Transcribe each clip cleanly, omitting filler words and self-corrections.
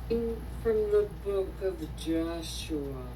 From the book of Joshua.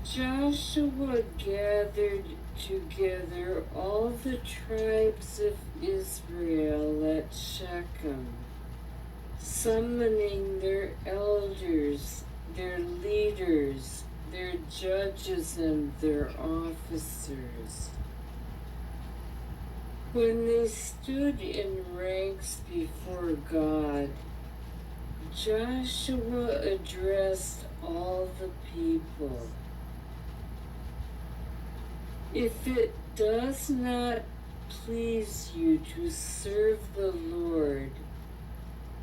Joshua gathered together all the tribes of Israel at Shechem, summoning their elders, their leaders, their judges, and their officers. When they stood in ranks before God, Joshua addressed all the people. If it does not please you to serve the Lord,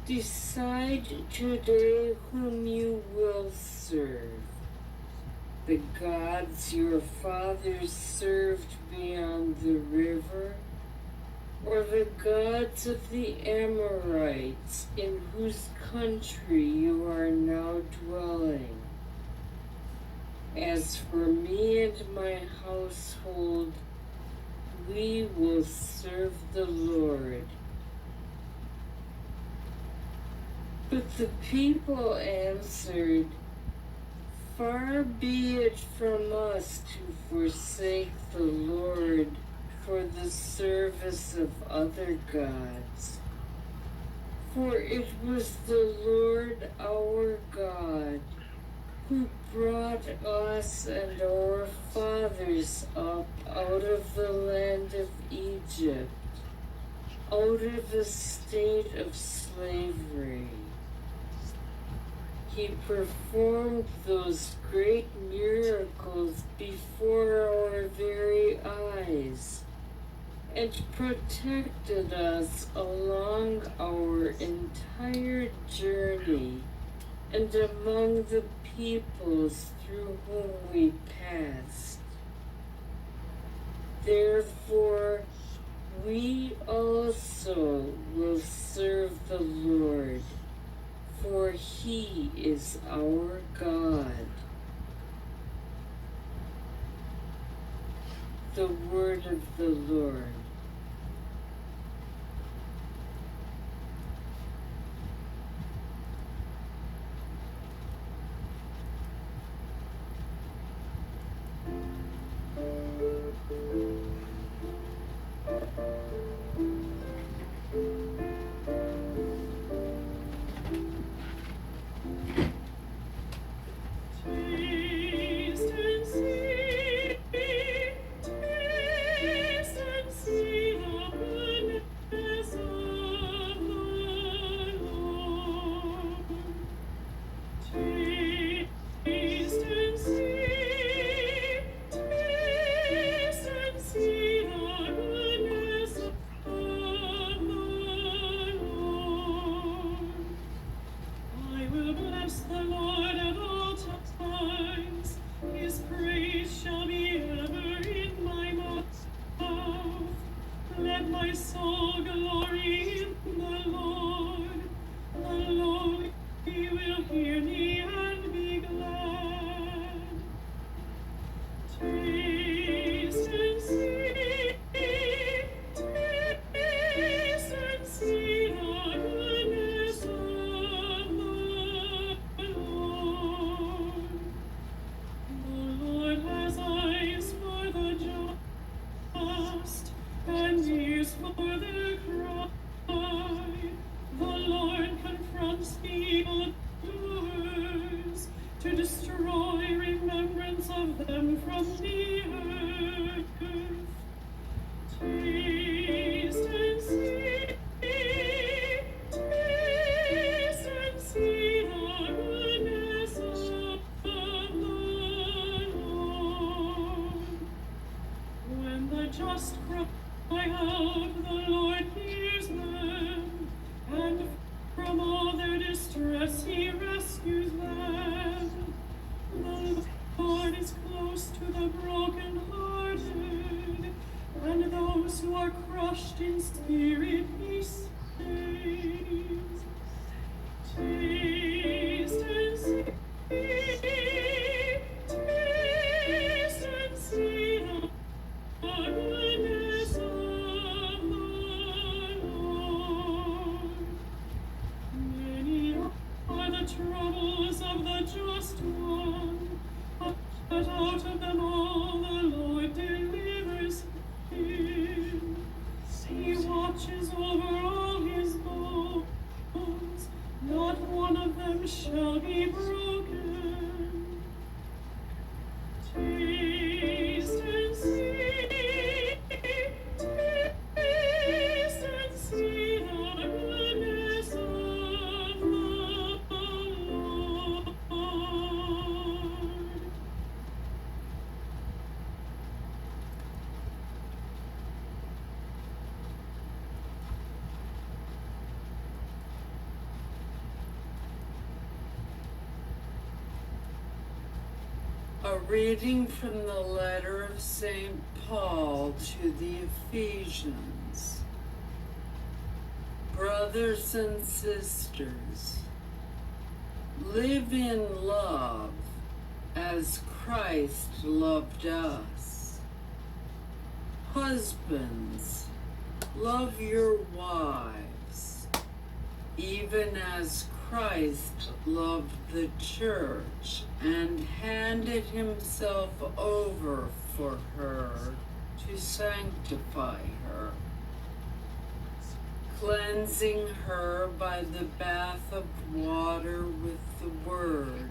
decide today whom you will serve. The gods your fathers served beyond the river, or the gods of the Amorites in whose country you are now dwelling. As for me and my household, we will serve the Lord. But the people answered, Far be it from us to forsake the Lord for the service of other gods. For it was the Lord our God who brought us and our fathers up out of the land of Egypt, out of a state of slavery. He performed those great miracles before our very eyes and protected us along our entire journey and among the peoples through whom we passed. Therefore, we also will serve the Lord, for He is our God. The word of the Lord. Who are A reading from the letter of St. Paul to the Ephesians. Brothers and sisters, live in love as Christ loved us. Husbands, love your wives, even as Christ loved the church and handed himself over for her to sanctify her, cleansing her by the bath of water with the word,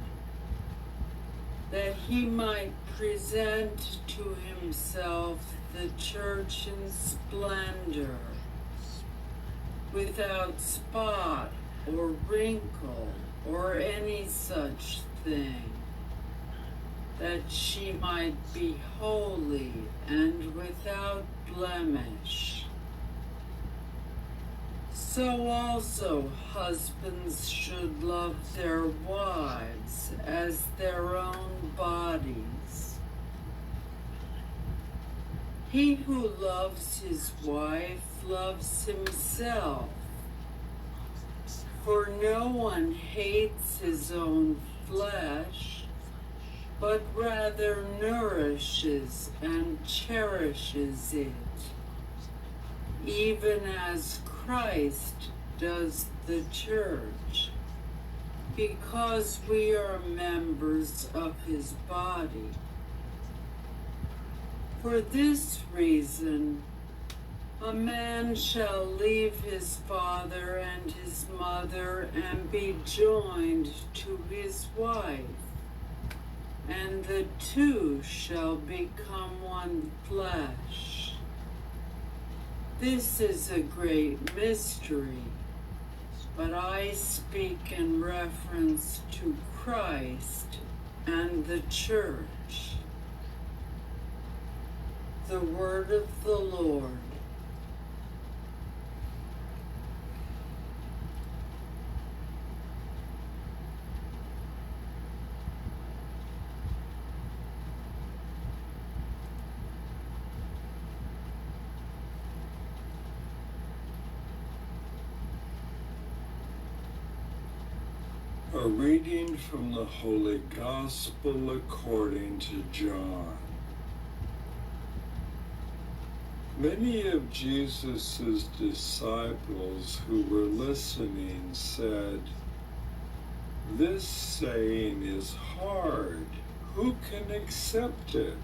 that he might present to himself the church in splendor, without spot or wrinkle or any such thing, that she might be holy and without blemish. So also husbands should love their wives as their own bodies. He who loves his wife loves himself, for no one hates his own flesh, but rather nourishes and cherishes it, even as Christ does the church, because we are members of his body. For this reason, a man shall leave his father and his mother and be joined to his wife, and the two shall become one flesh. This is a great mystery, but I speak in reference to Christ and the church. The word of the Lord. A reading from the Holy Gospel according to John. Many of Jesus' disciples who were listening said, "This saying is hard. Who can accept it?"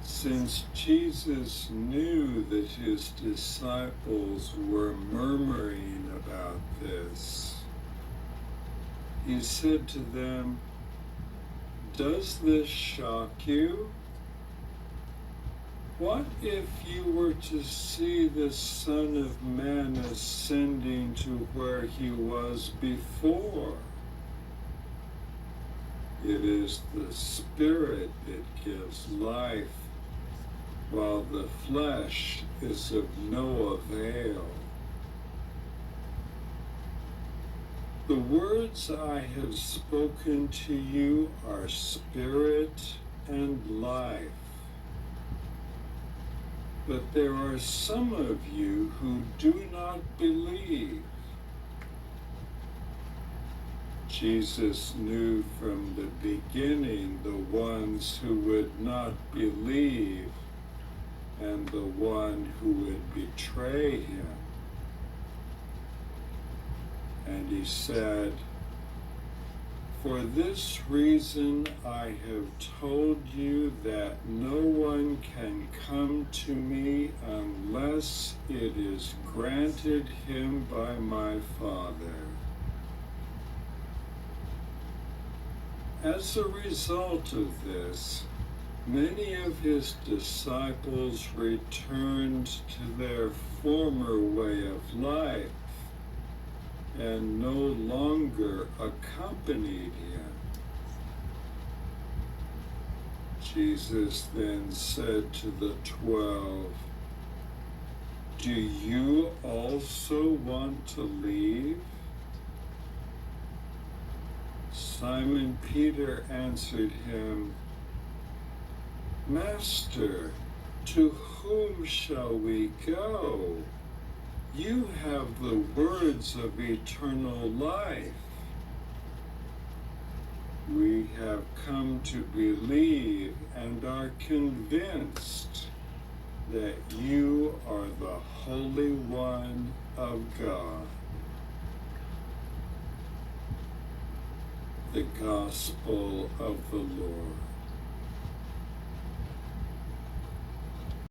Since Jesus knew that his disciples were murmuring about this, he said to them, "Does this shock you? What if you were to see the Son of Man ascending to where he was before? It is the Spirit that gives life, while the flesh is of no avail. The words I have spoken to you are spirit and life. But there are some of you who do not believe." Jesus knew from the beginning the ones who would not believe and the one who would betray him. And he said, "For this reason I have told you that no one can come to me unless it is granted him by my Father." As a result of this, many of his disciples returned to their former way of life and no longer accompanied him. Jesus then said to the 12, "Do you also want to leave?" Simon Peter answered him, Master, to whom shall we go? You have the words of eternal life. We have come to believe and are convinced that you are the Holy One of God. The Gospel of the Lord.